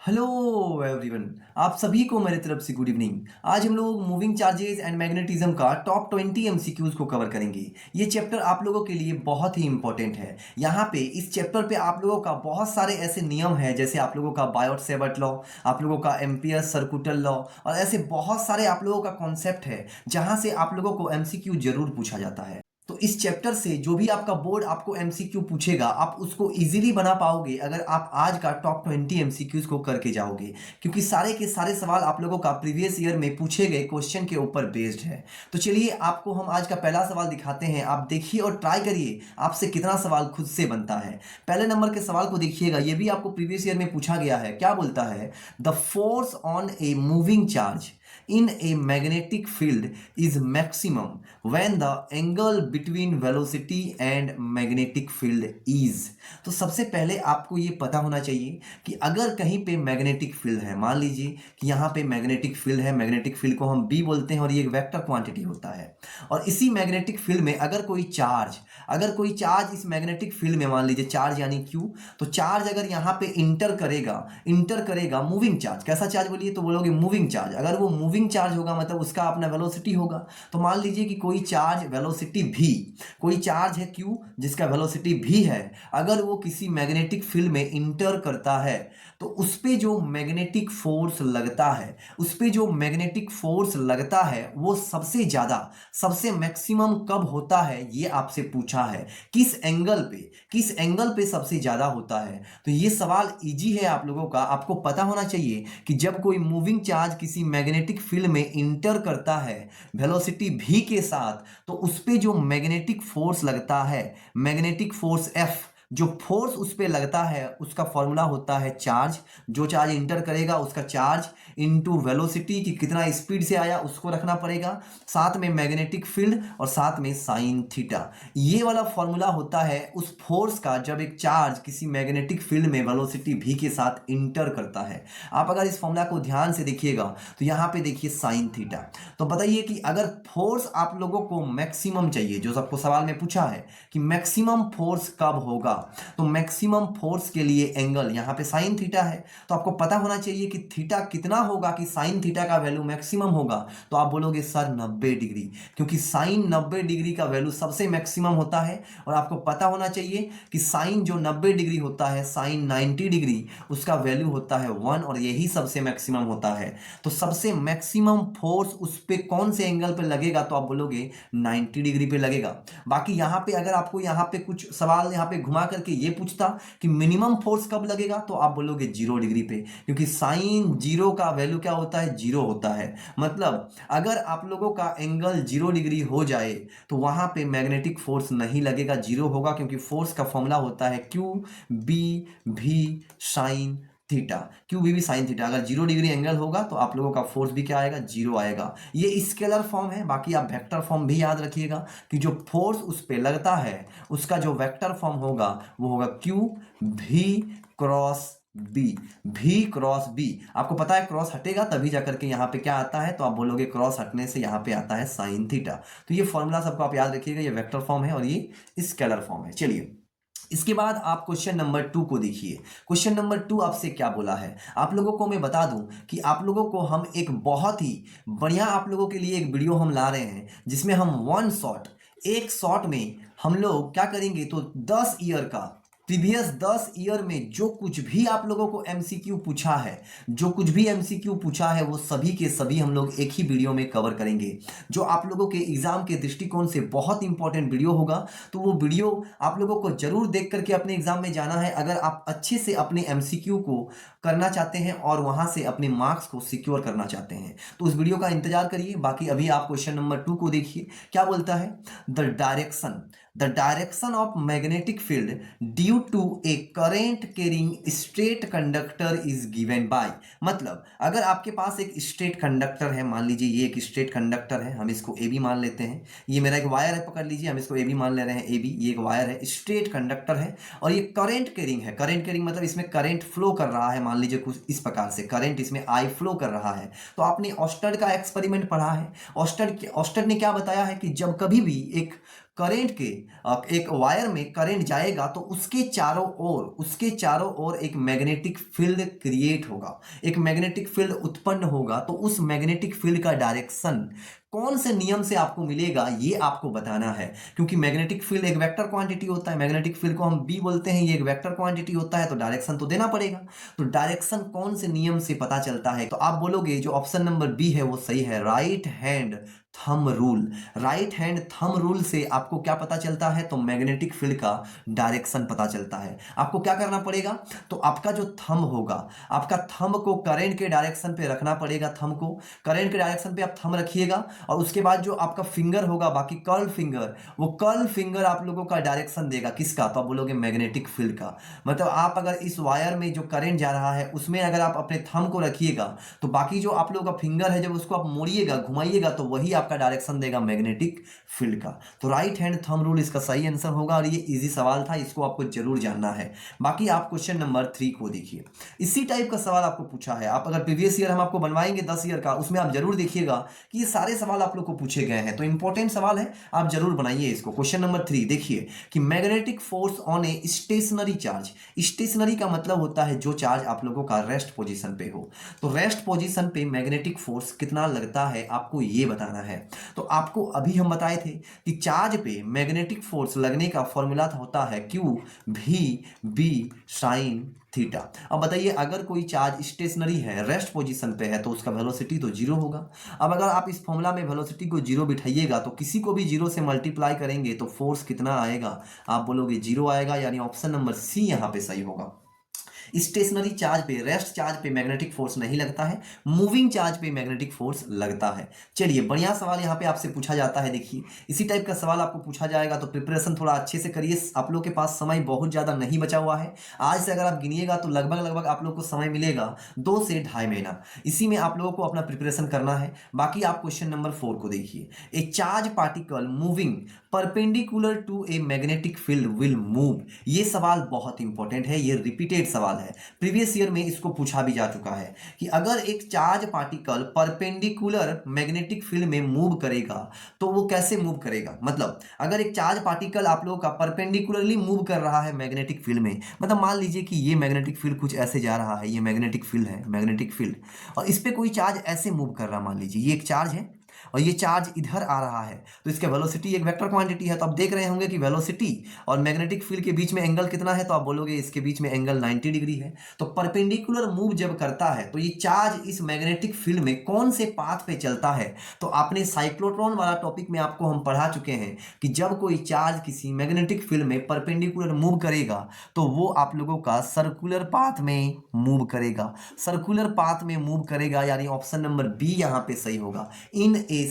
Hello everyone. आप सभी को मेरी तरफ से गुड इवनिंग। आज हम लोग मूविंग चार्जेस एंड मैग्नेटिज्म का टॉप 20 एमसीक्यूज को कवर करेंगे। ये चैप्टर आप लोगों के लिए बहुत ही इंपॉर्टेंट है। यहाँ पे इस चैप्टर पे आप लोगों का बहुत सारे ऐसे नियम है, जैसे आप लोगों का बायोट सेवर्ट लॉ, आप लोगों का एम्पियर्स सर्कुटल लॉ, और ऐसे बहुत सारे आप लोगों का कॉन्सेप्ट है जहाँ से आप लोगों को एमसीक्यू जरूर पूछा जाता है। तो इस चैप्टर से जो भी आपका बोर्ड आपको एमसीक्यू पूछेगा, आप उसको इजीली बना पाओगे अगर आप आज का टॉप 20 एमसीक्यूज को करके जाओगे, क्योंकि सारे के सारे सवाल आप लोगों का प्रीवियस ईयर में पूछे गए क्वेश्चन के ऊपर बेस्ड है। तो चलिए आपको हम आज का पहला सवाल दिखाते हैं, आप देखिए और ट्राई करिए आपसे कितना सवाल खुद से बनता है। पहले नंबर के सवाल को देखिएगा, ये भी आपको प्रीवियस ईयर में पूछा गया है। क्या बोलता है? The force on a moving charge in a magnetic field is maximum when the angle between velocity and magnetic field is। तो सबसे पहले आपको ये पता होना चाहिए कि अगर कहीं पे मैग्नेटिक फील्ड है, मान लीजिए कि यहाँ पे मैग्नेटिक फील्ड है, मैग्नेटिक फील्ड को हम बी बोलते हैं और ये एक वेक्टर क्वांटिटी होता है। और इसी मैग्नेटिक फील्ड में अगर कोई चार्ज इस मैग्नेटिक फील्ड में, मान लीजिए चार्ज यानी क्यू, तो चार्ज अगर यहाँ पे इंटर करेगा मूविंग चार्ज। कैसा चार्ज बोलिए? तो बोलोगे मूविंग चार्ज। अगर वो मूविंग चार्ज होगा मतलब उसका अपना वेलोसिटी होगा। तो मान लीजिए कि कोई चार्ज वेलोसिटी भी, कोई चार्ज है क्यू जिसका वेलोसिटी भी है, अगर वो किसी मैग्नेटिक फील्ड में इंटर करता है तो उस पे जो मैग्नेटिक फोर्स लगता है, वो सबसे मैक्सिमम कब होता है, ये आपसे पूछा है। किस एंगल पे सबसे ज्यादा होता है? तो ये सवाल इजी है आप लोगों का। आपको पता होना चाहिए कि जब कोई मूविंग चार्ज किसी मैग्नेटिक फील्ड में इंटर करता है वेलोसिटी v के साथ, तो उस पे जो मैग्नेटिक फोर्स लगता है, मैग्नेटिक फोर्स F, जो फोर्स उस पे लगता है उसका फॉर्मूला होता है चार्ज। जो चार्ज इंटर करेगा उसका चार्ज इनटू वेलोसिटी, कि कितना स्पीड से आया उसको रखना पड़ेगा, साथ में मैग्नेटिक फील्ड और साथ में साइन थीटा। ये वाला फॉर्मूला होता है उस फोर्स का जब एक चार्ज किसी मैग्नेटिक फील्ड में वेलोसिटी v के साथ इंटर करता है। आप अगर इस फॉर्मूला को ध्यान से देखिएगा तो यहाँ पे देखिए साइन थीटा। तो बताइए कि अगर फोर्स आप लोगों को मैक्सिमम चाहिए, जो सबको सवाल में पूछा है कि मैक्सिमम फोर्स कब होगा, तो मैक्सिमम फोर्स के लिए एंगल यहाँ पे साइन थीटा है। तो आपको पता होना चाहिए कि थीटा कितना होगा कि साइन थीटा का वैल्यू मैक्सिमम होगा। तो आप बोलोगे सर 90 डिग्री, क्योंकि साइन 90 डिग्री का वैल्यू सबसे मैक्सिमम होता है। और आपको पता होना चाहिए कि साइन जो 90 डिग्री होता है, साइन 90 डिग्री, उसका वैल्यू होता है 1, और यही सबसे मैक्सिमम होता है। तो सबसे मैक्सिमम फोर्स उस पे कौन से एंगल पे लगेगा? तो आप बोलोगे 90 डिग्री पे लगेगा। बाकी यहाँ पे अगर आपको यहाँ पे कुछ सवाल यहाँ पे घुमा करके ये पूछता कि मिनिमम फोर्स कब लगेगा, तो आप बोलोगे 0 डिग्री पे, क्योंकि साइन 0 का वैल्यू क्या होता है? 0 होता है। मतलब अगर आप लोगों का एंगल 0 डिग्री हो जाए तो वहां पे मैग्नेटिक फोर्स नहीं लगेगा, 0 होगा, क्योंकि फोर्स का फॉर्मूला होता है क्यू बी भी साइन थीटा। क्यू बी भी साइन थीटा। अगर 0 डिग्री एंगल होगा तो आप लोगों का फोर्स भी क्या आएगा? 0 आएगा। ये स्केलर फॉर्म है। बाकी आप वेक्टर फॉर्म भी याद रखिएगा कि जो फोर्स उस पे लगता है उसका जो वेक्टर फॉर्म होगा वो होगा क्यू भी क्रॉस बी। भी क्रॉस बी, आपको पता है क्रॉस हटेगा तभी जाकर के यहाँ पे क्या आता है, तो आप बोलोगे क्रॉस हटने से यहाँ पे आता है साइन थीटा। तो ये फॉर्मूला सबको आप याद रखिएगा, ये वेक्टर फॉर्म है और ये स्केलर फॉर्म है। चलिए इसके बाद आप क्वेश्चन नंबर 2 को देखिए। क्वेश्चन नंबर 2 आपसे क्या बोला है? आप लोगों को मैं बता दूं कि आप लोगों को हम एक बहुत ही बढ़िया आप लोगों के लिए एक वीडियो हम ला रहे हैं, जिसमें हम एक शॉट में हम लोग क्या करेंगे, तो 10 ईयर का प्रीवियस 10 ईयर में जो कुछ भी आप लोगों को एमसीक्यू पूछा है, वो सभी के सभी हम लोग एक ही वीडियो में कवर करेंगे, जो आप लोगों के एग्जाम के दृष्टिकोण से बहुत इंपॉर्टेंट वीडियो होगा। तो वो वीडियो आप लोगों को जरूर देख करके अपने एग्जाम में जाना है, अगर आप अच्छे से अपने एमसीक्यू को करना चाहते हैं और वहां से अपने मार्क्स को सिक्योर करना चाहते हैं। तो उस वीडियो का इंतजार करिए। बाकी अभी आप क्वेश्चन नंबर 2 को देखिए। क्या बोलता है? The direction of magnetic field due to a current carrying straight conductor is given by. मतलब अगर आपके पास एक स्ट्रेट कंडक्टर है, मान लीजिए ये एक स्ट्रेट कंडक्टर है, हम इसको ए बी मान लेते हैं। ये मेरा एक वायर है, पकड़ लीजिए, हम इसको ए बी मान ले रहे हैं। ए बी ये एक वायर है, स्ट्रेट कंडक्टर है, और ये करेंट कैरिंग है। करेंट कैरिंग मतलब इसमें करंट फ्लो कर रहा है। मान लीजिए कुछ इस प्रकार से करंट इसमें आई फ्लो कर रहा है। तो आपने ऑस्टर्ड का एक्सपेरिमेंट पढ़ा है। ऑस्टर्ड ने क्या बताया है कि जब कभी भी एक करंट के एक वायर में करंट जाएगा तो उसके चारों ओर एक मैग्नेटिक फील्ड क्रिएट होगा, एक मैग्नेटिक फील्ड उत्पन्न होगा। तो उस मैग्नेटिक फील्ड का डायरेक्शन कौन से नियम से आपको मिलेगा ये आपको बताना है, क्योंकि मैग्नेटिक फील्ड एक वेक्टर क्वांटिटी होता है, मैग्नेटिक फील्ड को हम बी बोलते हैं, ये एक वेक्टर क्वांटिटी होता है, तो डायरेक्शन तो देना पड़ेगा। तो डायरेक्शन कौन से नियम से पता चलता है, तो आप बोलोगे जो ऑप्शन नंबर बी है वो सही है, right hand thumb rule. Right hand thumb rule से आपको क्या पता चलता है, तो मैग्नेटिक फील्ड का डायरेक्शन पता चलता है। आपको क्या करना पड़ेगा, तो आपका जो थंब होगा, आपका थंब को करंट के डायरेक्शन पे रखना पड़ेगा, थंब को करंट के डायरेक्शन पे आप थंब रखिएगा, और उसके बाद जो आपका फिंगर होगा, बाकी कर्ल फिंगर, वो कर्ल फिंगर आप लोगों का डायरेक्शन देगा किसका, तो आप बोलोगे मैग्नेटिक फील्ड का। मतलब आप अगर इस वायर में जो करंट जा रहा है उसमें अगर आप अपने थंब को रखिएगा तो बाकी जो आप लोगों का फिंगर है जब उसको आप मोड़िएगा, घुमाइएगा, तो वही आपका डायरेक्शन देगा मैग्नेटिक फील्ड का। तो राइट हैंड थंब रूल इसका सही आंसर होगा, और ये इजी सवाल था, इसको आपको जरूर जानना है। बाकी आप क्वेश्चन नंबर 3 को देखिए, इसी टाइप का सवाल आपको पूछा है। आप अगर प्रीवियस ईयर हम आपको बनवाएंगे 10 ईयर का, उसमें आप जरूर देखिएगा कि ये सारे सवाल आप लोग को पूछे गए हैं, तो इंपॉर्टेंट सवाल है, आप जरूर बनाइए इसको। क्वेश्चन नंबर 3 देखिए कि magnetic force on a stationary charge. Stationary का मतलब होता है जो चार्ज आप लोगों का रेस्ट पोजीशन पे हो, तो रेस्ट पोजीशन पे मैग्नेटिक फोर्स कितना लगता है आपको ये बताना है। तो आपको अभी हम बताए थे कि चार्ज पे मैग्नेटिक फोर्स लगने का फॉर्मूला होता है क्यू भी बी साइन थीटा। अब बताइए अगर कोई चार्ज स्टेशनरी है, रेस्ट पोजीशन पे है, तो उसका वेलोसिटी तो जीरो होगा। अब अगर आप इस फॉर्मूला में वेलोसिटी को जीरो बिठाइएगा तो किसी को भी जीरो से मल्टीप्लाई करेंगे तो फोर्स कितना आएगा, आप बोलोगे जीरो आएगा, यानी ऑप्शन नंबर सी यहां पे सही होगा। स्टेशनरी चार्ज पे, रेस्ट चार्ज पे मैग्नेटिक फोर्स नहीं लगता है, मूविंग चार्ज पे मैग्नेटिक फोर्स लगता है। चलिए बढ़िया सवाल यहाँ पे आपसे पूछा जाता है, देखिए इसी टाइप का सवाल आपको पूछा जाएगा, तो प्रिपरेशन थोड़ा अच्छे से करिए। आप लोग के पास समय बहुत ज़्यादा नहीं बचा हुआ है, आज से अगर आप गिनिएगा तो लगभग आप लोग को समय मिलेगा 2 से ढाई महीना, इसी में आप लोगों को अपना प्रिपरेशन करना है। बाकी आप क्वेश्चन नंबर 4 को देखिए, a charge particle moving perpendicular to a magnetic field will move. ये सवाल बहुत इंपॉर्टेंट है, ये रिपीटेड सवाल है, प्रीवियस ईयर में इसको पूछा भी जा चुका है कि अगर एक charge particle perpendicular magnetic field में मूव करेगा तो वो कैसे मूव करेगा। मतलब अगर एक चार्ज पार्टिकल आप लोगों का परपेंडिकुलरली मूव कर रहा है मैग्नेटिक फील्ड में, मतलब मान लीजिए कि ये मैग्नेटिक फील्ड कुछ ऐसे जा रहा है, ये मैग्नेटिक फील्ड है, मैग्नेटिक फील्ड, और इस पे कोई चार्ज ऐसे मूव कर रहा है, मान लीजिए ये एक चार्ज है और ये चार्ज इधर आ रहा है, तो इसका वेलोसिटी एक वेक्टर क्वांटिटी है, तो आप देख रहे होंगे कि वेलोसिटी और मैग्नेटिक फील्ड के बीच में एंगल कितना है, तो आप बोलोगे इसके बीच में एंगल 90 डिग्री है। तो परपेंडिकुलर मूव जब करता है तो ये चार्ज इस मैग्नेटिक फील्ड में कौन से पाथ पे चलता है, तो आपने साइक्लोट्रॉन वाला टॉपिक में आपको हम पढ़ा चुके हैं कि जब कोई चार्ज किसी मैग्नेटिक फील्ड में परपेंडिकुलर मूव करेगा तो वो आप लोगों का सर्कुलर पाथ में मूव करेगा, सर्कुलर पाथ में मूव करेगा, यानी ऑप्शन नंबर बी यहां पे सही होगा। इन ए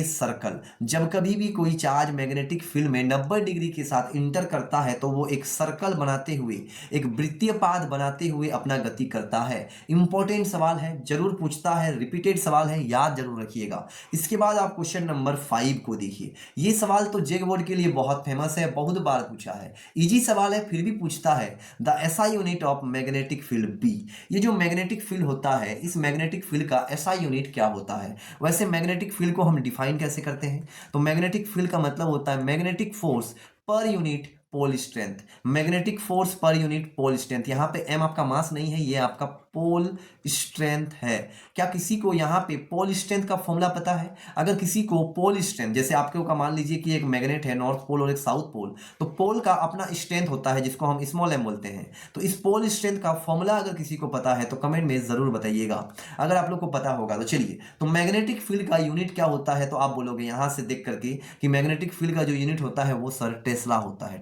सर्कल जब कभी भी कोई चार्ज मैग्नेटिक फील्ड में 90 डिग्री के साथ इंटर करता है तो वो एक सर्कल बनाते हुए, एक वृत्तीय पाथ बनाते हुए अपना गति करता है। इंपॉर्टेंट सवाल है, जरूर पूछता है, रिपीटेड सवाल है, याद जरूर रखिएगा। इसके बाद आप क्वेश्चन नंबर 5 को देखिए, ये सवाल तो जेग बोर्ड के लिए बहुत फेमस है, बहुत बार पूछा है, इजी सवाल है, फिर भी पूछता है the SI unit of magnetic field B. ये जो मैग्नेटिक फील्ड होता है, इस मैग्नेटिक फील्ड का एसआई यूनिट क्या होता है। वैसे मैग्नेटिक फील्ड को हम डिफाइन कैसे करते हैं, तो मैग्नेटिक फील्ड का मतलब होता है magnetic force per unit pole strength, magnetic force per unit pole strength. यहाँ पे एम आपका मास नहीं है, ये आपका पोल स्ट्रेंथ है। क्या किसी को यहाँ पे पोल स्ट्रेंथ का फॉर्मूला पता है? अगर किसी को पोल स्ट्रेंथ, जैसे आपके का मान लीजिए कि एक मैग्नेट है, नॉर्थ पोल और एक साउथ पोल, तो पोल का अपना स्ट्रेंथ होता है जिसको हम स्मॉल एम बोलते हैं। तो इस पोल स्ट्रेंथ का फॉर्मूला अगर किसी को पता है तो कमेंट में जरूर बताइएगा, अगर आप लोग को पता होगा तो। चलिए, तो मैग्नेटिक फील्ड का यूनिट क्या होता है, तो आप बोलोगे यहां से देख करके कि मैग्नेटिक फील्ड का जो यूनिट होता है वो सर टेस्ला होता है।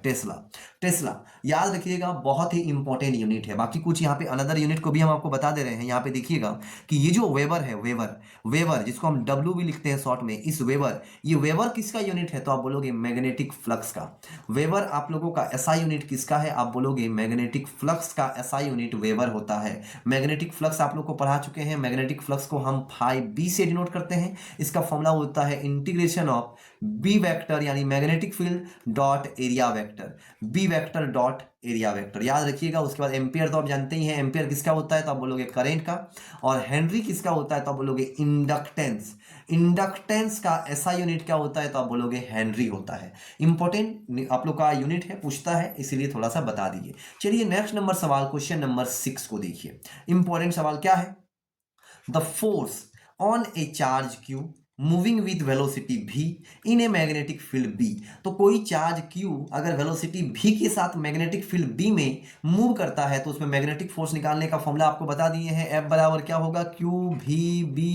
टेस्ला याद रखिएगा, बहुत ही इंपॉर्टेंट यूनिट है। बाकी कुछ यहाँ पे अनदर यूनिट को भी हम आपको बता दे रहे हैं। यहाँ पे देखिएगा कि ये जो वेबर है, वेबर जिसको हम डब्ल्यू भी लिखते हैं शॉर्ट में, इस वेबर, ये वेबर किसका यूनिट है, तो आप बोलोगे मैग्नेटिक फ्लक्स का। वेबर आप लोगों का एसआई यूनिट किसका है, आप बोलोगे मैग्नेटिक फ्लक्स का एसआई यूनिट वेबर होता है। मैग्नेटिक फ्लक्स आप लोग को पढ़ा चुके हैं, मैग्नेटिक फ्लक्स को हम फाई बी से डिनोट करते हैं। इसका फॉर्मूला होता है इंटीग्रेशन ऑफ बी वेक्टर यानी magnetic field dot area vector. B vector dot area vector, याद रखिएगा। उसके बाद एम्पियर तो आप जानते ही हैं, एम्पियर किसका होता है तो आप बोलोगे करंट का, और हेनरी किसका होता है तो आप बोलोगे इंडक्टेंस। इंडक्टेंस का ऐसा यूनिट क्या होता है तो आप बोलोगे हेनरी होता है। इंपॉर्टेंट आप लोग का यूनिट है, पूछता है, इसीलिए थोड़ा सा बता दीजिए। चलिए नेक्स्ट नंबर सवाल, क्वेश्चन नंबर 6 को देखिए। इंपॉर्टेंट सवाल क्या है, the force on A charge Q moving with velocity v in A magnetic field B। तो कोई चार्ज Q अगर वेलोसिटी v के साथ मैग्नेटिक फील्ड B में मूव करता है तो उसमें मैग्नेटिक फोर्स निकालने का फॉर्मूला आपको बता दिए हैं। F बराबर क्या होगा, Q V B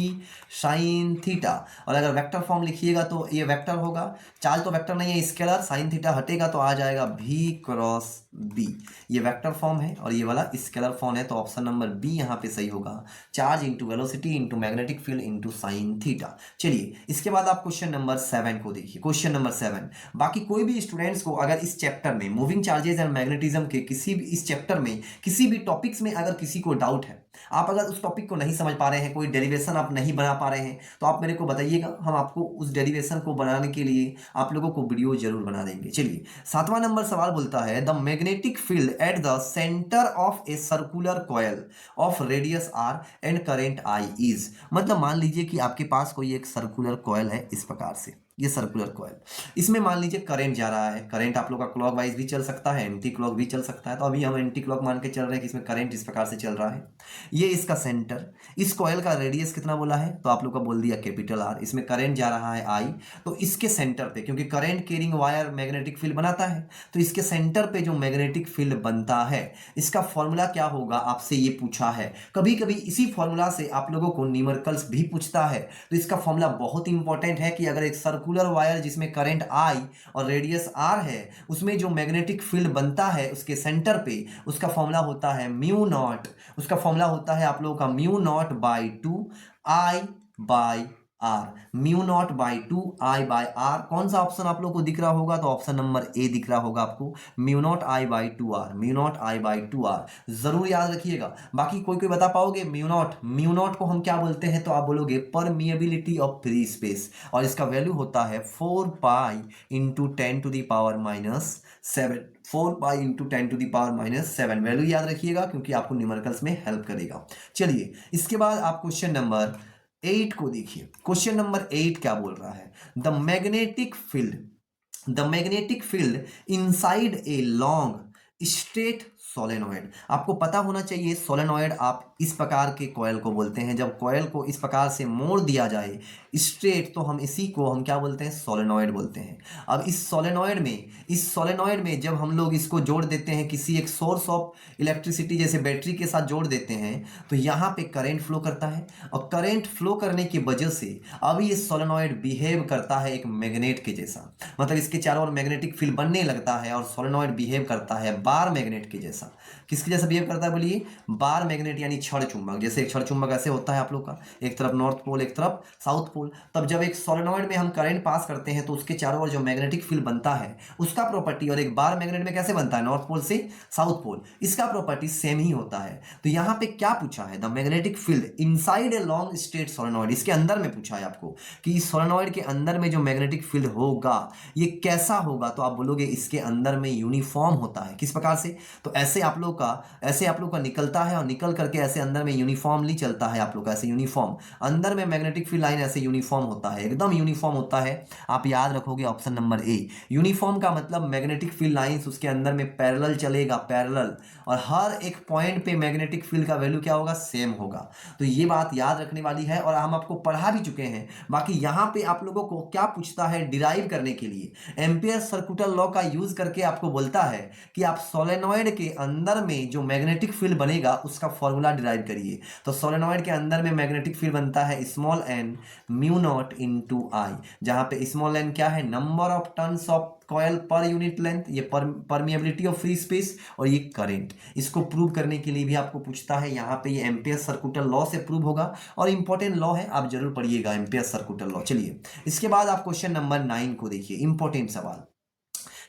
sine theta. और अगर वेक्टर फॉर्म लिखिएगा तो ये वेक्टर होगा, चार्ज तो वेक्टर नहीं है, स्केलर, साइन थीटा हटेगा तो आ जाएगा V क्रॉस B। ये वेक्टर फॉर्म है और ये वाला स्केलर फॉर्म है, तो ऑप्शन नंबर बी यहाँ पे सही होगा। Charge into velocity into magnetic field into sine theta. चलिए इसके बाद आप क्वेश्चन नंबर 7 को देखिए। क्वेश्चन नंबर 7, बाकी कोई भी स्टूडेंट्स को अगर इस चैप्टर में मूविंग चार्जेस एंड मैग्नेटिज्म के किसी भी इस चैप्टर में किसी भी टॉपिक्स में अगर किसी को डाउट है, आप अगर उस टॉपिक को नहीं समझ पा रहे हैं, कोई डेरिवेशन आप नहीं बना पा रहे हैं, तो आप मेरे को बताइएगा, हम आपको उस डेरिवेशन को बनाने के लिए आप लोगों को वीडियो जरूर बना देंगे। चलिए 7वां नंबर सवाल बोलता है, the magnetic field at the centre of a circular coil of radius r and current I is. मतलब मान लीजिए कि आपके पास कोई एक सर्कुलर कॉयल है इस प्रकार से, ये सर्कुलर कॉयल, इसमें मान लीजिए करंट जा रहा है। करंट आप लोग का क्लॉक वाइज भी चल सकता है, एंटी क्लॉक भी चल सकता है, तो अभी हम एंटी क्लॉक मान के चल रहे हैं कि इसमें करंट इस प्रकार से चल रहा है। ये इसका सेंटर, इस कॉयल का रेडियस कितना बोला है तो आप लोग का बोल दिया कैपिटल R, इसमें करंट जा रहा है I, तो इसके सेंटर पे, क्योंकि current carrying wire magnetic field बनाता है, तो इसके सेंटर पे जो मैग्नेटिक फील्ड बनता है इसका फॉर्मूला क्या होगा आपसे ये पूछा है। कभी कभी इसी फॉर्मूला से आप लोगों को न्यूमेरिकल्स भी पूछता है, तो इसका फॉर्मूला बहुत इंपॉर्टेंट है कि अगर एक सर्कुलर वायर जिसमें करंट I और रेडियस R है, उसमें जो मैग्नेटिक फील्ड बनता है उसके सेंटर पे, उसका फॉर्मूला होता है म्यू नॉट। उसका फॉर्मूला होता है आप लोगों का mu naught by 2 I by R, mu naught by 2 I by R। कौन सा ऑप्शन आप लोग को दिख रहा होगा तो ऑप्शन नंबर ए दिख रहा होगा आपको, mu naught I by 2R, mu naught I by 2R, जरूर याद रखिएगा। बाकी कोई बता पाओगे म्यू नॉट को हम क्या बोलते हैं तो आप बोलोगे परमिएबिलिटी ऑफ फ्री स्पेस, और इसका वैल्यू होता है 4 pi into 10 to the power minus 7, 4 pi into 10 to the power minus 7। Value याद रखिएगा क्योंकि आपको न्यूमेरिकल्स में हेल्प करेगा। चलिए इसके बाद आप क्वेश्चन नंबर 8 को देखिए। क्वेश्चन नंबर 8 क्या बोल रहा है, the magnetic field inside a long straight solenoid. आपको पता होना चाहिए सोलेनॉइड आप इस प्रकार के कॉयल को बोलते हैं, जब कॉयल को इस प्रकार से मोड़ दिया जाए स्ट्रेट, तो हम इसी को हम क्या बोलते हैं, सोलेनॉइड बोलते हैं। अब इस सोलेनॉइड में जब हम लोग इसको जोड़ देते हैं किसी एक सोर्स ऑफ इलेक्ट्रिसिटी जैसे बैटरी के साथ जोड़ देते हैं, तो यहाँ पे करंट फ्लो करता है, और करंट फ्लो करने की वजह से अब ये सोलेनॉइड बिहेव करता है एक मैग्नेट के जैसा, मतलब इसके चारों ओर मैग्नेटिक फील्ड बनने लगता है, और सोलेनॉइड बिहेव करता है बार मैग्नेट के जैसा। किसके जैसा बिहेव करता है बोलिए, बार मैग्नेट यानी छड़ चुंबक। जैसे एक छड़ चुंबक ऐसे होता है आप लोग का, एक तरफ नॉर्थ पोल एक तरफ साउथ पोल। तब जब एक सोलेनॉइड में हम करंट पास करते हैं तो उसके चारों ओर जो मैग्नेटिक फील्ड बनता है उसका प्रॉपर्टी, और एक बार मैग्नेट में कैसे बनता है, नॉर्थ पोल से साउथ पोल, इसका प्रॉपर्टी सेम ही होता है। तो यहाँ पे क्या पूछा है, the magnetic field inside a long straight solenoid, इसके अंदर में पूछा है आपको कि इस सोलेनॉइड के अंदर में जो मैग्नेटिक फील्ड होगा ये कैसा होगा, तो आप बोलोगे इसके अंदर में यूनिफॉर्म होता है। किस प्रकार से, तो ऐसे आप लोग का निकलता है और निकल करके ऐसे अंदर में यूनिफॉर्मली चलता है आप लोग का, ऐसे यूनिफॉर्म अंदर में मैग्नेटिक फील्ड लाइन ऐसे यूनिफॉर्म होता है, एकदम यूनिफॉर्म होता है। आप याद रखोगे ऑप्शन नंबर ए, यूनिफॉर्म का मतलब मैग्नेटिक फील्ड लाइंस उसके अंदर में पैरेलल चलेगा, पैरेलल, और हर एक पॉइंट पे मैग्नेटिक फील्ड का वैल्यू क्या होगा, सेम होगा। तो ये बात याद रखने वाली है और हम आपको पढ़ा भी चुके हैं। बाकी यहाँ पे आप लोगों को क्या पूछता है, डिराइव करने के लिए एम्पियर सर्कुलर लॉ का यूज करके आपको बोलता है कि आप सोलेनॉइड के अंदर में जो मैग्नेटिक फील्ड बनेगा उसका फॉर्मूला डिराइव करिए। तो सोलेनॉइड के अंदर में मैग्नेटिक फील्ड बनता है small n mu naught into I, जहां पे स्मॉल एन क्या है, number of turns of coil per unit length, ये परमिएबिलिटी ऑफ फ्री स्पेस, और ये करंट। इसको प्रूव करने के लिए भी आपको पूछता है, यहाँ पे ये एम्पियर सर्कुलर लॉ से प्रूव होगा, और इंपॉर्टेंट लॉ है, आप जरूर पढ़िएगा एम्पियर सर्कुलर लॉ। चलिए इसके बाद आप क्वेश्चन नंबर 9 को देखिए। इंपॉर्टेंट सवाल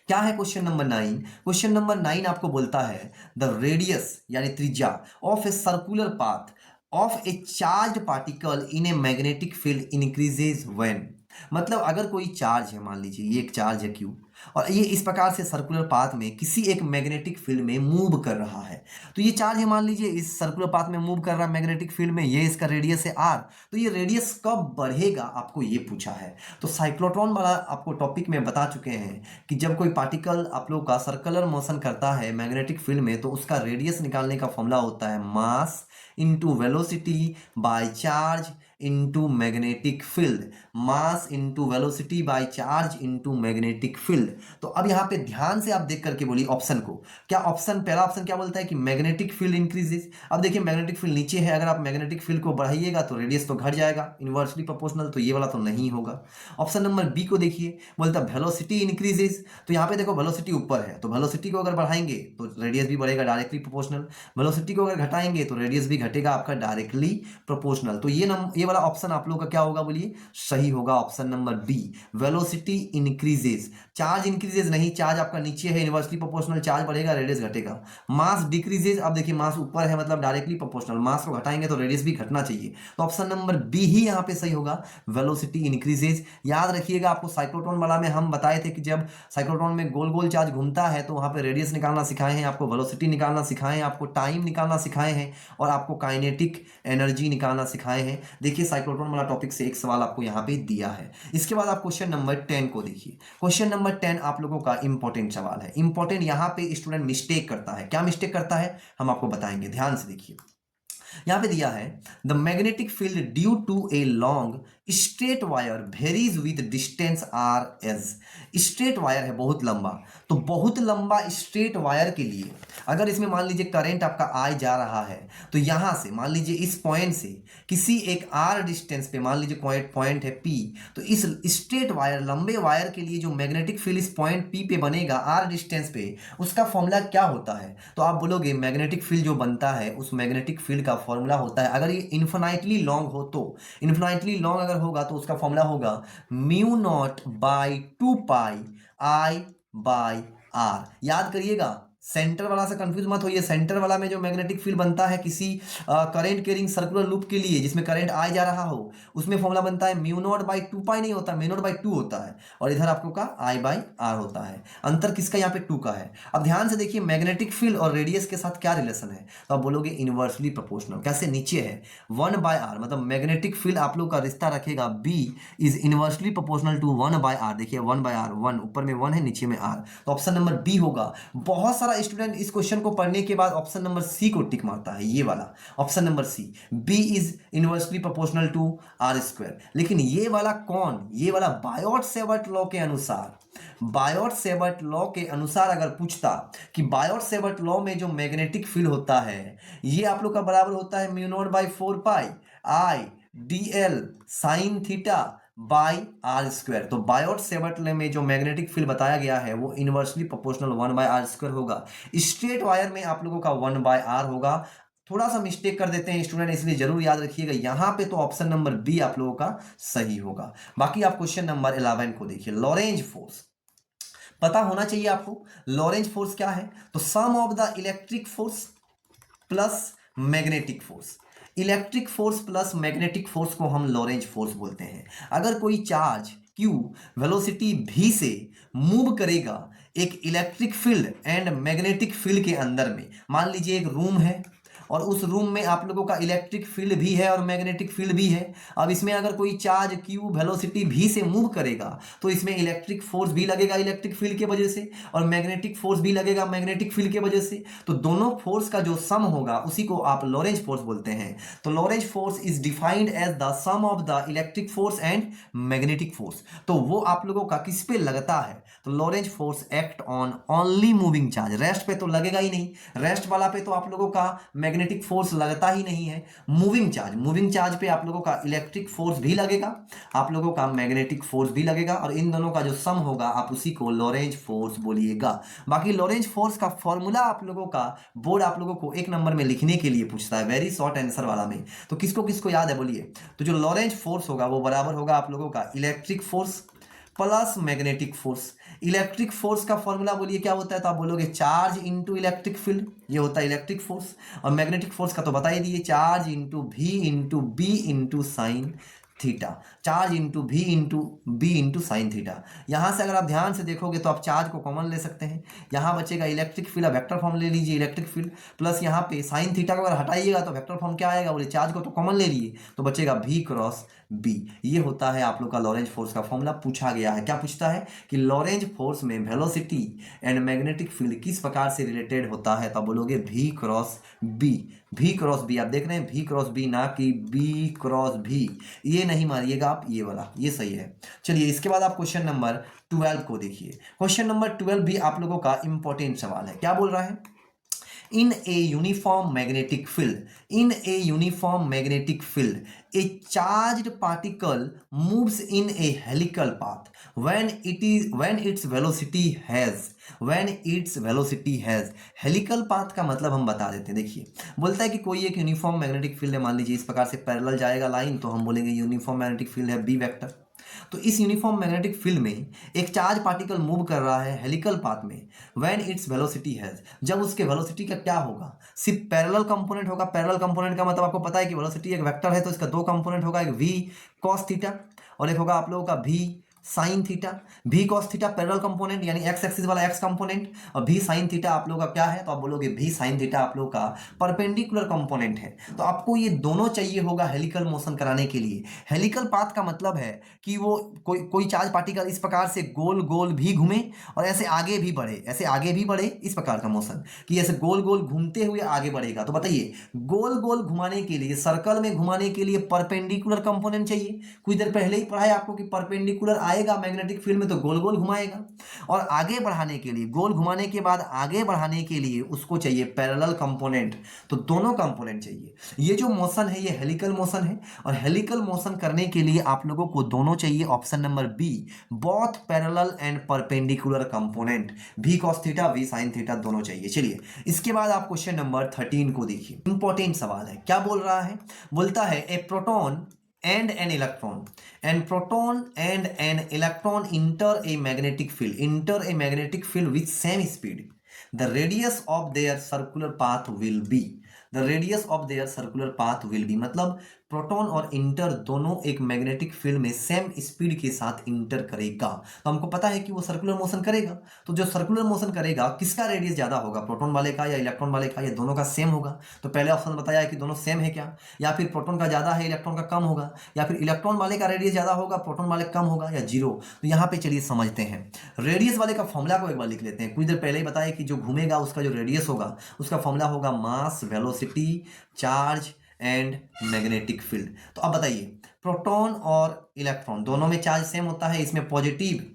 क्या है क्वेश्चन नंबर 9। क्वेश्चन नंबर 9 आपको बोलता है द रेडियस यानी त्रिज्या of a circular path of A charge particle in A magnetic field increases when. मतलब अगर कोई चार्ज है, मान लीजिए ये एक चार्ज है Q, और ये इस प्रकार से सर्कुलर पाथ में किसी एक मैग्नेटिक फील्ड में मूव कर रहा है। तो ये चार्ज है, मान लीजिए इस सर्कुलर पाथ में मूव कर रहा है मैग्नेटिक फील्ड में, ये इसका रेडियस है r। तो ये रेडियस कब बढ़ेगा आपको ये पूछा है। तो साइक्लोट्रॉन वाला आपको टॉपिक में बता चुके हैं कि जब कोई पार्टिकल आप लोग का सर्कुलर मोशन करता है मैग्नेटिक फील्ड में तो उसका रेडियस निकालने का फॉर्मूला होता है mass into velocity by charge into magnetic field, mass into velocity by charge into magnetic field. तो अब यहाँ पे ध्यान से आप देख करके बोलिए ऑप्शन को, क्या ऑप्शन, पहला ऑप्शन क्या बोलता है कि मैग्नेटिक फील्ड इंक्रीजेस। अब देखिए मैग्नेटिक फील्ड नीचे है, अगर आप मैग्नेटिक फील्ड को बढ़ाइएगा तो रेडियस तो घट जाएगा इन्वर्सली प्रोपोर्शनल, तो ये वाला तो नहीं होगा। ऑप्शन नंबर बी को देखिए, बोलता है वेलोसिटी इंक्रीजेस। तो यहाँ पे देखो वेलोसिटी ऊपर है तो वेलोसिटी को अगर बढ़ाएंगे तो रेडियस भी बढ़ेगा डायरेक्टली प्रोपोर्शनल, वेलोसिटी को अगर घटाएंगे तो रेडियस भी घटेगा आपका डायरेक्टली प्रोपोर्शनल। तो ये वाला ऑप्शन आप लोग का क्या होगा बोलिए, सही होगा option number B, velocity increases. Charge increases नहीं, चार्ज आपका नीचे है इनवर्सली प्रोपोर्शनल, चार्ज बढ़ेगा रेडियस घटेगा। मास डिक्रीजेस, अब देखिए मास ऊपर है मतलब डायरेक्टली प्रोपोर्शनल, मास को घटाएंगे तो रेडियस भी घटना चाहिए। तो ऑप्शन नंबर बी ही यहाँ पे सही होगा, वेलोसिटी इंक्रीजेस। याद रखिएगा आपको साइक्लोट्रॉन वाला में हम बताए थे कि जब साइक्लोट्रॉन में गोल गोल चार्ज घूमता है तो वहां पे रेडियस निकालना सिखाए हैं आपको, वेलोसिटी निकालना सिखाए हैं आपको, टाइम निकालना सिखाए हैं और आपको काइनेटिक एनर्जी निकालना सिखाए हैं। देखिए साइक्लोट्रॉन वाला टॉपिक से एक सवाल आपको यहाँ पे दिया है। इसके बाद आप क्वेश्चन नंबर 10 को देखिए। क्वेश्चन नंबर 10 आप लोगों का इंपॉर्टेंट सवाल है। इंपॉर्टेंट यहाँ पे स्टूडेंट मिस्टेक करता है, क्या मिस्टेक करता है हम आपको बताएंगे, ध्यान से देखिए। यहां पे दिया है the magnetic field due to a long straight wire varies with distance R as. Straight wire है बहुत लंबा, तो बहुत लंबा स्ट्रेट वायर के लिए अगर इसमें मान लीजिए करंट आपका आई जा रहा है तो यहां से मान लीजिए इस पॉइंट से किसी एक आर डिस्टेंस पे मान लीजिए पॉइंट है पी, तो इस स्ट्रेट वायर लंबे वायर के लिए जो मैग्नेटिक फील्ड इस पॉइंट पी पे बनेगा आर डिस्टेंस पे, उसका फॉर्मूला क्या होता है। तो आप बोलोगे मैग्नेटिक फील्ड जो बनता है उस मैग्नेटिक फील्ड का फॉर्मूला होता है, अगर ये इन्फिनाइटली लॉन्ग हो तो, इन्फिनाइटली लॉन्ग अगर होगा तो उसका फॉर्मूला होगा mu naught by 2 pi I by R. याद करिएगा, सेंटर वाला से कंफ्यूज मत होइए। सेंटर वाला में जो मैग्नेटिक फील्ड बनता है किसी करंट कैरिंग सर्कुलर लूप के लिए जिसमें करंट आ जा रहा हो, उसमें फॉर्मूला बनता है म्यू नॉट बाई 2 पाई नहीं होता, म्यू नॉट बाई 2 होता है और इधर आपको का आई बाई आर होता है। अंतर किसका यहाँ पे 2 का है। अब ध्यान से देखिए मैग्नेटिक फील्ड और रेडियस के साथ क्या रिलेशन है, तो आप बोलोगे इनवर्सली प्रोपोर्शनल। कैसे, नीचे है 1 बाय आर, मतलब मैग्नेटिक फील्ड आप लोग का रिश्ता रखेगा B is inversely proportional to 1 by R. देखिए 1 बाय आर, 1 ऊपर में 1 है नीचे में आर, तो ऑप्शन नंबर बी होगा। बहुत सारा स्टूडेंट इस क्वेश्चन को पढ़ने के बाद ऑप्शन नंबर सी को टिक मारता है, ये वाला option number C, B is inversely proportional to R square. लेकिन ये वाला कौन, ये वाला बायोट-सेवर्ट लॉ के अनुसार, बायोट-सेवर्ट लॉ के अनुसार अगर पूछता कि बायोट-सेवर्ट लॉ में जो मैग्नेटिक फील्ड होता है ये आप लोग का बराबर होता है mu naught by 4 pi I D L sine theta by R square. तो बायोट-सेवर्ट लॉ में जो मैग्नेटिक फील्ड बताया गया है वो inversely proportional 1 by R square होगा। स्ट्रेट वायर में आप लोगों का 1 बाय आर होगा। थोड़ा सा मिस्टेक कर देते हैं स्टूडेंट, इसलिए जरूर याद रखिएगा यहां पे तो ऑप्शन नंबर बी आप लोगों का सही होगा। बाकी आप क्वेश्चन नंबर 11 को देखिए। लॉरेंज फोर्स पता होना चाहिए आपको, लॉरेंज फोर्स क्या है, तो sum of the electric force plus magnetic force. Electric force plus magnetic force को हम लॉरेंज फोर्स बोलते हैं। अगर कोई चार्ज Q वेलोसिटी v से मूव करेगा एक electric field and magnetic field के अंदर में, मान लीजिए एक रूम है और उस रूम में आप लोगों का इलेक्ट्रिक फील्ड भी है और मैग्नेटिक फील्ड भी है। अब इसमें अगर कोई चार्ज Q वेलोसिटी v से मूव करेगा तो इसमें इलेक्ट्रिक फोर्स भी लगेगा इलेक्ट्रिक फील्ड के वजह से और मैग्नेटिक फोर्स भी लगेगा मैग्नेटिक फील्ड के वजह से। तो दोनों फोर्स का जो सम होगा उसी को आप लॉरेंज फोर्स बोलते हैं। तो Lorentz force is defined as the sum of the electric force and magnetic force. तो वो आप लोगों का किस पे लगता है, तो Lorentz force act on only moving charge. Rest पे तो लगेगा ही नहीं, रेस्ट वाला पे तो आप लोगों का मैग्नेटिक फोर्स लगता ही नहीं है। मूविंग चार्ज पे आप लोगों का इलेक्ट्रिक फोर्स भी लगेगा, आप लोगों का मैग्नेटिक फोर्स भी लगेगा और इन दोनों का जो सम होगा आप उसी को लॉरेंज फोर्स बोलिएगा। बाकी लॉरेंज फोर्स का फॉर्मूला आप लोगों का बोर्ड आप लोगों को 1 नंबर में लिखने के लिए पूछता है, वेरी शॉर्ट आंसर वाला में। तो किसको किसको याद है बोलिए, तो जो लॉरेंज फोर्स होगा वो बराबर होगा आप लोगों का electric force plus magnetic force. Electric force का फॉर्मूला बोलिए क्या होता है, तो आप बोलोगे चार्ज इंटू इलेक्ट्रिक फील्ड, ये होता है इलेक्ट्रिक फोर्स। और मैग्नेटिक फोर्स का तो बता ही दिए, charge into V into B into sine theta, charge into V into B into sine theta. यहाँ से अगर आप ध्यान से देखोगे तो आप चार्ज को कॉमन ले सकते हैं, यहाँ बचेगा इलेक्ट्रिक फील्ड, वेक्टर फॉर्म ले लीजिए इलेक्ट्रिक फील्ड, प्लस यहाँ पे साइन थीटा को अगर हटाइएगा तो वेक्टर फॉर्म क्या आएगा, बोले चार्ज को तो कॉमन ले लिए तो बचेगा भी क्रॉस बी। ये होता है आप लोग का लॉरेंज फोर्स का फॉर्मूला। पूछा गया है, क्या पूछता है कि लॉरेंज फोर्स में वेलोसिटी एंड मैग्नेटिक फील्ड किस प्रकार से रिलेटेड होता है, तो आप बोलोगे भी क्रॉस बी। भी क्रॉस बी, आप देख रहे हैं भी क्रॉस बी, ना कि बी क्रॉस भी, ये नहीं मारिएगा आप, ये वाला, ये सही है। चलिए इसके बाद आप क्वेश्चन नंबर 12 को देखिए। क्वेश्चन नंबर 12 भी आप लोगों का इंपॉर्टेंट सवाल है। क्या बोल रहा है, in a uniform magnetic field, in a uniform magnetic field, a charged particle moves in a helical path when its velocity has helical path का मतलब हम बता देते हैं। देखिए बोलता है कि कोई एक यूनिफॉर्म मैग्नेटिक फील्ड है, मान लीजिए इस प्रकार से पैरेलल जाएगा लाइन, तो हम बोलेंगे यूनिफॉर्म मैग्नेटिक फील्ड है बी वेक्टर। तो इस यूनिफॉर्म मैग्नेटिक फील्ड में एक चार्ज पार्टिकल मूव कर रहा है हेलिकल पाथ में, व्हेन इट्स वेलोसिटी हैज, जब उसके वेलोसिटी का क्या होगा, सिर्फ पैरेलल कंपोनेंट होगा। पैरेलल कंपोनेंट का मतलब आपको पता है कि वेलोसिटी एक वेक्टर है तो इसका दो कंपोनेंट होगा, एक v cos थीटा और एक होगा आप लोगों का v साइन थीटा। भी cos थीटा पैरेलल कंपोनेंट यानी एक्स एक्सिस वाला एक्स कंपोनेंट, और भी साइन थीटा आप लोगों का क्या है, तो आप बोलोगे भी साइन थीटा आप लोगों का परपेंडिकुलर कंपोनेंट है। तो आपको ये दोनों चाहिए होगा हेलिकल मोशन कराने के लिए। हेलिकल पाथ का मतलब है कि वो कोई चार्ज पार्टिकल इस प्रकार से गोल गोल भी घूमे और ऐसे आगे भी बढ़े, ऐसे आगे भी बढ़े, इस प्रकार का मोशन कि ऐसे गोल गोल घूमते हुए आगे बढ़ेगा। तो बताइए गोल गोल घुमाने के लिए, सर्कल में घुमाने के लिए परपेंडिकुलर कंपोनेंट चाहिए। कुछ देर पहले ही पढ़ा है आपको कि परपेंडिकुलर आएगा मैग्नेटिक फील्ड में तो गोल गोल घुमाएगा, और आगे बढ़ाने के लिए, गोल घुमाने के बाद आगे बढ़ाने के लिए उसको चाहिए पैरेलल कंपोनेंट। तो दोनों कंपोनेंट चाहिए। ये जो मोशन है ये हेलिकल मोशन है, और हेलिकल मोशन करने के लिए आप लोगों को दोनों चाहिए। Option number B, both parallel and perpendicular component, भी cos थीटा भी sin थीटा दोनों चाहिए। चलिए इसके बाद आप क्वेश्चन नंबर 13 को देखिए। इंपॉर्टेंट सवाल है। क्या बोल रहा है, बोलता है ए proton and an electron enter a magnetic field with same speed. The radius of their circular path will be मतलब प्रोटॉन और इंटर दोनों एक मैग्नेटिक फील्ड में सेम स्पीड के साथ इंटर करेगा। तो हमको पता है कि वो सर्कुलर मोशन करेगा, तो जो सर्कुलर मोशन करेगा किसका रेडियस ज्यादा होगा, प्रोटॉन वाले का या इलेक्ट्रॉन वाले का, या दोनों का सेम होगा। तो पहले ऑप्शन बताया है कि दोनों सेम है क्या, या फिर प्रोटॉन का ज्यादा है इलेक्ट्रॉन का कम होगा, या फिर इलेक्ट्रॉन वाले का रेडियस ज्यादा होगा प्रोटॉन वाले कम होगा, या जीरो। तो यहाँ पे चलिए समझते हैं। रेडियस वाले का फॉर्मूला को एक बार लिख लेते हैं। कुछ देर पहले ही बताया कि जो घूमेगा उसका जो रेडियस होगा उसका फॉर्मूला होगा mass, velocity, charge and magnetic field. तो अब बताइए प्रोटॉन और इलेक्ट्रॉन दोनों में चार्ज सेम होता है, इसमें positive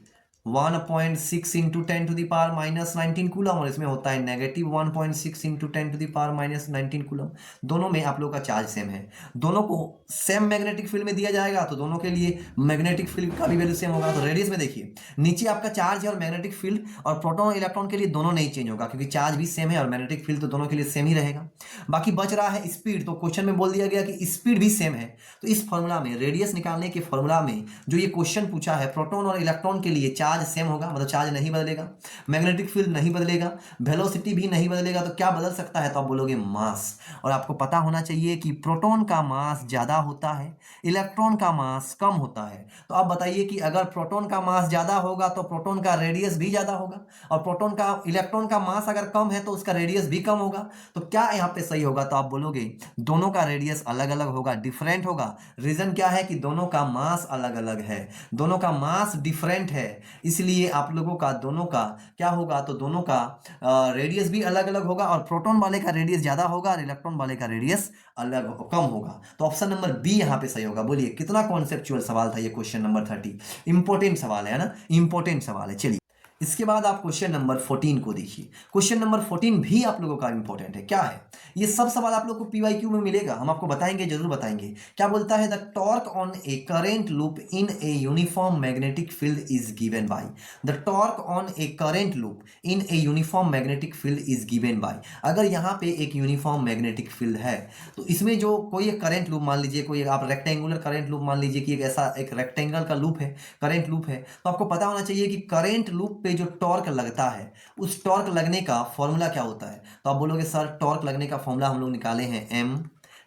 1.6 into 10 to the power minus 19 coulomb, और इसमें होता है negative 1.6 into 10 to the power minus 19 coulomb. दोनों में आप लोग का चार्ज सेम है, दोनों को सेम मैग्नेटिक फील्ड में दिया जाएगा तो दोनों के लिए मैग्नेटिक फील्ड का भी वैल्यू सेम होगा। तो रेडियस में देखिए नीचे आपका चार्ज है और मैग्नेटिक फील्ड, और प्रोटॉन और इलेक्ट्रॉन के लिए दोनों नहीं चेंज होगा क्योंकि चार्ज भी सेम है और मैग्नेटिक फील्ड तो दोनों के लिए सेम ही रहेगा। बाकी बच रहा है स्पीड, तो क्वेश्चन में बोल दिया गया कि स्पीड भी सेम है। तो इस फॉर्मूला में, रेडियस निकालने के फॉर्मूला में जो ये क्वेश्चन पूछा है, प्रोटॉन और इलेक्ट्रॉन के लिए चार्ज सेम होगा, मतलब चार्ज नहीं बदलेगा, मैग्नेटिक फील्ड नहीं बदलेगा, वेलोसिटी भी नहीं बदलेगा। तो क्या बदल सकता है, तो आप बोलोगे मास। और आपको पता होना चाहिए कि प्रोटॉन का मास ज्यादा होता है, इलेक्ट्रॉन का मास कम होता है। तो आप बताइए कि अगर प्रोटॉन का मास ज्यादा होगा तो प्रोटॉन का रेडियस भी ज्यादा होगा, और प्रोटॉन का, इलेक्ट्रॉन का मास अगर कम है तो उसका रेडियस भी कम होगा। तो क्या यहाँ पे सही होगा, तो आप बोलोगे दोनों का रेडियस अलग अलग होगा, डिफरेंट होगा। रीजन क्या है कि दोनों का मास अलग अलग है, दोनों का मास डिफरेंट है, इसलिए आप लोगों का दोनों का क्या होगा, तो दोनों का रेडियस भी अलग अलग होगा, और प्रोटॉन वाले का रेडियस ज्यादा होगा और इलेक्ट्रॉन वाले का रेडियस कम होगा। तो ऑप्शन नंबर बी यहां पे सही होगा। बोलिए कितना कॉन्सेप्चुअल सवाल था ये क्वेश्चन नंबर 30, इंपॉर्टेंट सवाल है ना, इंपॉर्टेंट सवाल है। चलिए इसके बाद आप क्वेश्चन नंबर 14 को देखिए। क्वेश्चन नंबर 14 भी आप लोगों का इंपॉर्टेंट है। क्या है, ये सब सवाल आप लोगों को पीवाईक्यू में मिलेगा, हम आपको बताएंगे, जरूर बताएंगे। क्या बोलता है, the torque on A current loop in a uniform magnetic field is given bye, the torque on A current loop in a uniform magnetic field is given bye. अगर यहाँ पे एक यूनिफॉर्म मैग्नेटिक फील्ड है तो इसमें जो कोई एक करेंट लूप मान लीजिए, कोई आप रेक्टेंगुलर करेंट लूप मान लीजिए कि एक ऐसा एक रेक्टेंगल का लूप है, करेंट लूप है, तो आपको पता होना चाहिए कि करेंट लूप जो टॉर्क लगता है उस टॉर्क लगने का फॉर्मूला क्या होता है। तो आप बोलोगे सर टॉर्क लगने का फॉर्मूला हम लोग निकाले हैं एम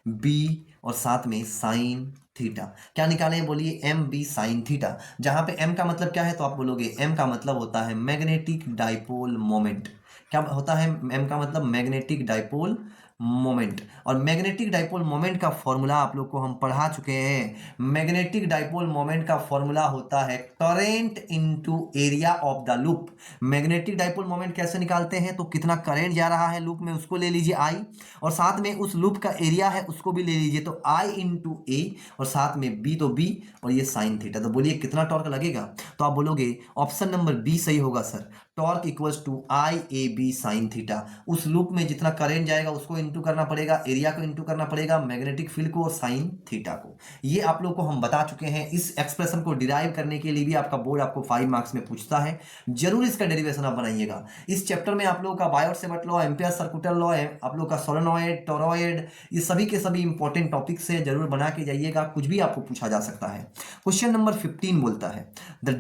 बी और साथ में साइन थीटा। क्या निकाले बोलिए, एम बी साइन थीटा। जहां पे एम का मतलब क्या है तो आप बोलोगे एम का मतलब होता है मैग्नेटिक डाइपोल मोमेंट। क्या होता है एम का मतलब, मैग्नेटिक डाइपोल मोमेंट। और मैग्नेटिक डाइपोल मोमेंट का फॉर्मूला आप लोग को हम पढ़ा चुके हैं। मैग्नेटिक डाइपोल मोमेंट का फॉर्मूला होता है current into area of the loop. Magnetic dipole moment कैसे निकालते हैं, तो कितना करंट जा रहा है लूप में उसको ले लीजिए आई, और साथ में उस लूप का एरिया है उसको भी ले लीजिए, तो आई इंटू ए, और साथ में बी तो बी, और ये साइन थीटा। तो बोलिए कितना टॉर्क लगेगा, तो आप बोलोगे ऑप्शन नंबर बी सही होगा sir. Torque equals to I A B sine theta. उस लूप में जितना करंट जाएगा उसको इंटू करना पड़ेगा, एरिया को इंटू करना पड़ेगा, मैग्नेटिक फील्ड को और साइन थीटा को। ये आप लोग को हम बता चुके हैं। इस एक्सप्रेशन को डिराइव करने के लिए भी आपका बोर्ड आपको 5 मार्क्स में पूछता है, जरूर इसका डेरिवेशन आप बनाइएगा। इस चैप्टर में आप लोगों का Biot-Savart law, ampere circular law, आप लोग का सोलेनॉइड, टोरॉइड, ये सभी के सभी इंपॉर्टेंट टॉपिक से जरूर बना के जाइएगा, कुछ भी आपको पूछा जा सकता है। क्वेश्चन नंबर 15 बोलता है the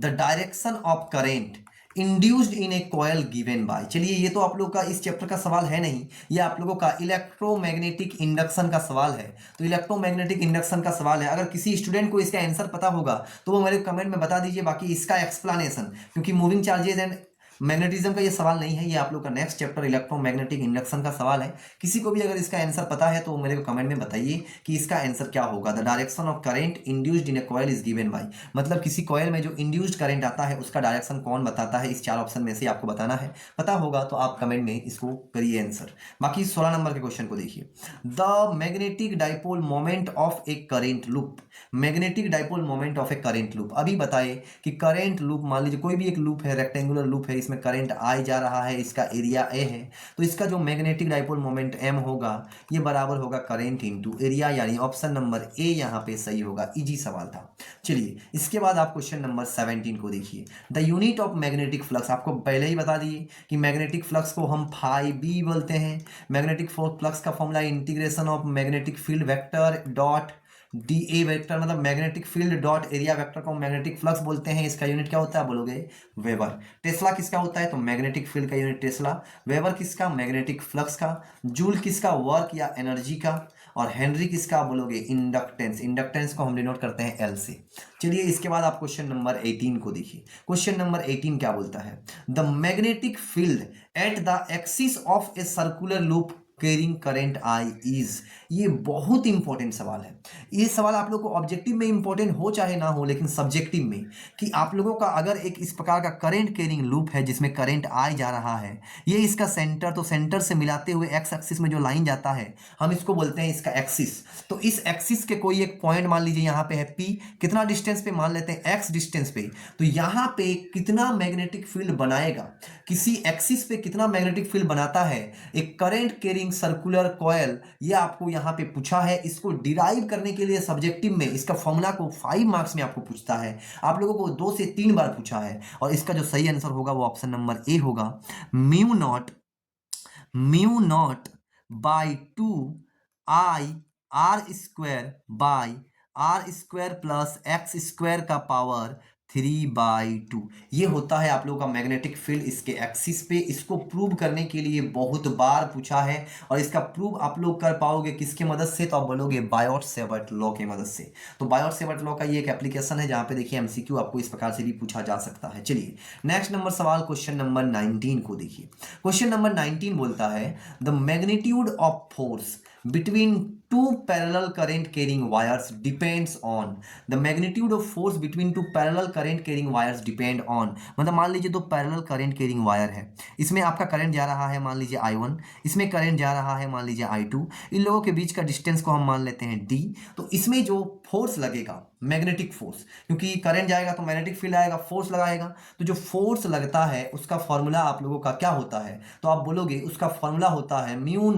direction of current induced in A coil given by. चलिए ये तो आप लोग का इस चैप्टर का सवाल है नहीं, ये आप लोगों का इलेक्ट्रोमैग्नेटिक इंडक्शन का सवाल है। तो इलेक्ट्रोमैग्नेटिक इंडक्शन का सवाल है, अगर किसी स्टूडेंट को इसका आंसर पता होगा तो वो मेरे कमेंट में बता दीजिए। बाकी इसका एक्सप्लेनेशन, क्योंकि मूविंग चार्जेस एंड मैग्नेटिज्म का ये सवाल नहीं है, ये आप लोग का नेक्स्ट चैप्टर इलेक्ट्रोमैग्नेटिक इंडक्शन का सवाल है। किसी को भी अगर इसका आंसर पता है तो मेरे को कमेंट में बताइए कि इसका आंसर क्या होगा। The direction of current induced in A coil is given by, मतलब किसी कॉइल में जो इंड्यूस्ड करंट आता है उसका डायरेक्शन कौन बताता है, इस 4 ऑप्शन में से आपको बताना है। पता होगा तो आप कमेंट में इसको करिए आंसर। बाकी 16 नंबर के क्वेश्चन को देखिए। The magnetic dipole moment of A current loop. Magnetic dipole moment of A current loop, अभी बताए कि करेंट लूप, मान लीजिए कोई भी एक लूप है, रेक्टेंगुलर लूप है, इसमें करंट आई जा रहा है, इसका एरिया ए है, तो इसका जो मैग्नेटिक डाइपोल मोमेंट एम होगा ये बराबर होगा करंट इनटू एरिया, यानी ऑप्शन नंबर ए यहाँ पे सही होगा। इजी सवाल था। चलिए इसके बाद आप क्वेश्चन नंबर 17 को देखिए। The unit of magnetic flux, आपको पहले ही बता दिए कि मैग्नेटिक फ्लक्स को हम फाई बी बोलते हैं। मैग्नेटिक फ्लक्स का formula integration of magnetic field vector dot D A vector, मतलब magnetic field dot area vector को मैग्नेटिक फ्लक्स बोलते हैं। इसका यूनिट क्या होता है बोलोगे, वेबर। टेस्ला किसका होता है, तो मैग्नेटिक फील्ड का यूनिट टेस्ला। वेबर किसका, मैग्नेटिक फ्लक्स का। जूल किसका, वर्क या एनर्जी का। और हेनरी किसका बोलोगे, इंडक्टेंस। इंडक्टेंस को हम डिनोट करते हैं एल से। चलिए इसके बाद आप क्वेश्चन नंबर 18 को देखिए। क्वेश्चन नंबर 18 क्या बोलता है, the magnetic field at the axis of a circular loop carrying current I is. ये बहुत इंपॉर्टेंट सवाल है। ये सवाल आप लोग को ऑब्जेक्टिव में इंपॉर्टेंट हो चाहे ना हो, लेकिन सब्जेक्टिव में, कि आप लोगों का अगर एक इस प्रकार का करंट कैरिंग लूप है जिसमें करंट आई जा रहा है, ये इसका सेंटर, तो सेंटर से मिलाते हुए एक्स एक्सिस में जो लाइन जाता है हम इसको बोलते हैं इसका एक्सिस। तो इस एक्सिस के कोई एक पॉइंट मान लीजिए यहाँ पे है पी, कितना डिस्टेंस पे मान लेते हैं, एक्स डिस्टेंस पे। तो यहाँ पे कितना मैग्नेटिक फील्ड बनाएगा, किसी एक्सिस पे कितना मैग्नेटिक फील्ड बनाता है एक करंट कैरिंग सर्कुलर कॉयल, ये आपको यहां पे पूछा है। इसको डिराइव करने के लिए सब्जेक्टिव में इसका फॉर्मूला को 5 मार्क्स में आपको पूछता है। आप लोगों को 2 से 3 बार पूछा है, और इसका जो सही आंसर होगा वो ऑप्शन नंबर ए होगा। Mu naught by 2 I R square by R square plus X square का पावर 3/2। ये होता है आप लोगों का मैग्नेटिक फील्ड इसके एक्सिस पे। इसको प्रूव करने के लिए बहुत बार पूछा है, और इसका प्रूव आप लोग कर पाओगे किसके मदद से, तो आप बोलोगे बायोट-सेवर्ट लॉ की मदद से। तो बायोट-सेवर्ट लॉ का ये एक एप्लीकेशन है जहां पे देखिए एमसीक्यू आपको इस प्रकार से भी पूछा जा सकता है। चलिए नेक्स्ट नंबर सवाल क्वेश्चन नंबर 19 को देखिए। क्वेश्चन नंबर 19 बोलता है the magnitude of force between two parallel current carrying wires depends on the magnitude of force between two parallel current carrying wires depend on, मतलब मान लीजिए दो पैरेलल करंट कैरिंग वायर है, इसमें आपका करंट जा रहा है मान लीजिए I1, इसमें करंट जा रहा है मान लीजिए I2, इन लोगों के बीच का डिस्टेंस को हम मान लेते हैं D। तो इसमें जो फोर्स लगेगा मैग्नेटिक फोर्स, क्योंकि करंट जाएगा तो मैग्नेटिक फील्ड आएगा, फोर्स लगाएगा, तो जो फोर्स लगता है उसका फॉर्मूला आप लोगों का क्या होता है, तो आप बोलोगे उसका फॉर्मूला होता है mu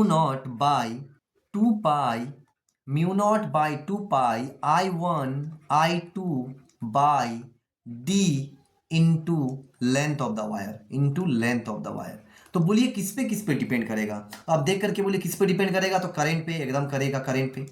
naught by 2 pi I1 I2 by D into length of the wire, तो बोलिए किस पे डिपेंड करेगा? तो आप देख करके बोलिए किस पे डिपेंड करेगा, तो करंट पे एकदम करेगा, करंट पे।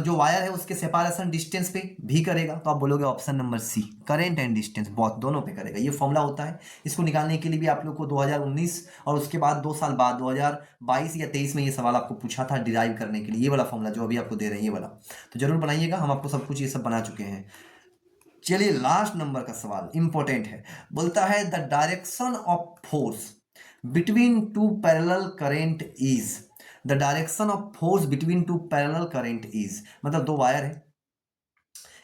जो वायर है उसके सेपारेशन डिस्टेंस पे भी करेगा, तो आप बोलोगे option number C, current and distance बहुत दोनों पे करेगा। ये फॉर्मूला होता है, इसको निकालने के लिए भी आप लोग को 2019 और उसके बाद 2 साल बाद 2022 या 23 में ये सवाल आपको पूछा था डिराइव करने के लिए, ये वाला फॉर्मूला जो अभी आपको दे रहे हैं ये वाला, तो जरूर बनाइएगा, हम आपको सब कुछ ये सब बना चुके हैं। चलिए लास्ट नंबर का सवाल इंपॉर्टेंट है, बोलता है the direction of force between two parallel current is, the direction of force between two parallel current is, मतलब दो वायर है,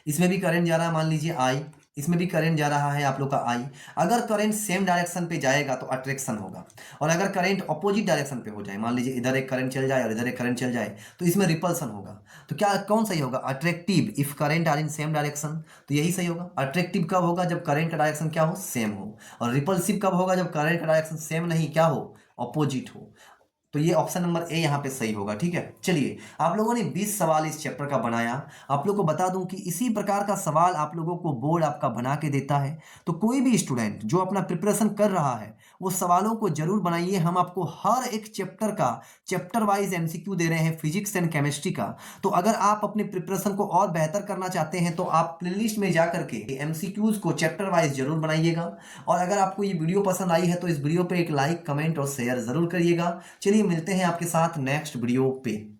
इसमें भी करंट जा रहा है मान लीजिए आई, इसमें भी करंट जा रहा है आप लोग का आई। अगर करंट सेम डायरेक्शन पे जाएगा तो अट्रैक्शन होगा, और अगर करंट अपोजिट डायरेक्शन पे हो जाए, मान लीजिए इधर एक करंट चल जाए और इधर एक करंट चल जाए, तो इसमें रिपल्सन होगा। तो क्या कौन सही होगा? Attractive if current are in same direction, तो यही सही होगा। अट्रैक्टिव कब होगा? जब करंट का डायरेक्शन क्या हो? सेम हो। और रिपल्सिव कब होगा? जब करंट का डायरेक्शन सेम नहीं क्या हो? अपोजिट हो। तो ये ऑप्शन नंबर ए यहाँ पे सही होगा। ठीक है, चलिए आप लोगों ने 20 सवाल इस चैप्टर का बनाया। आप लोगों को बता दूं कि इसी प्रकार का सवाल आप लोगों को बोर्ड आपका बना के देता है, तो कोई भी स्टूडेंट जो अपना प्रिपरेशन कर रहा है वो सवालों को जरूर बनाइए। हम आपको हर एक चैप्टर का चैप्टर वाइज एमसीक्यू दे रहे हैं, फिजिक्स एंड केमिस्ट्री का। तो अगर आप अपने प्रिपरेशन को और बेहतर करना चाहते हैं तो आप प्लेलिस्ट में जा करके एमसीक्यूज को चैप्टर वाइज जरूर बनाइएगा। और अगर आपको ये वीडियो पसंद आई है तो इस वीडियो पे एक लाइक, कमेंट और शेयर जरूर करिएगा। चलिए मिलते हैं आपके साथ नेक्स्ट वीडियो पे।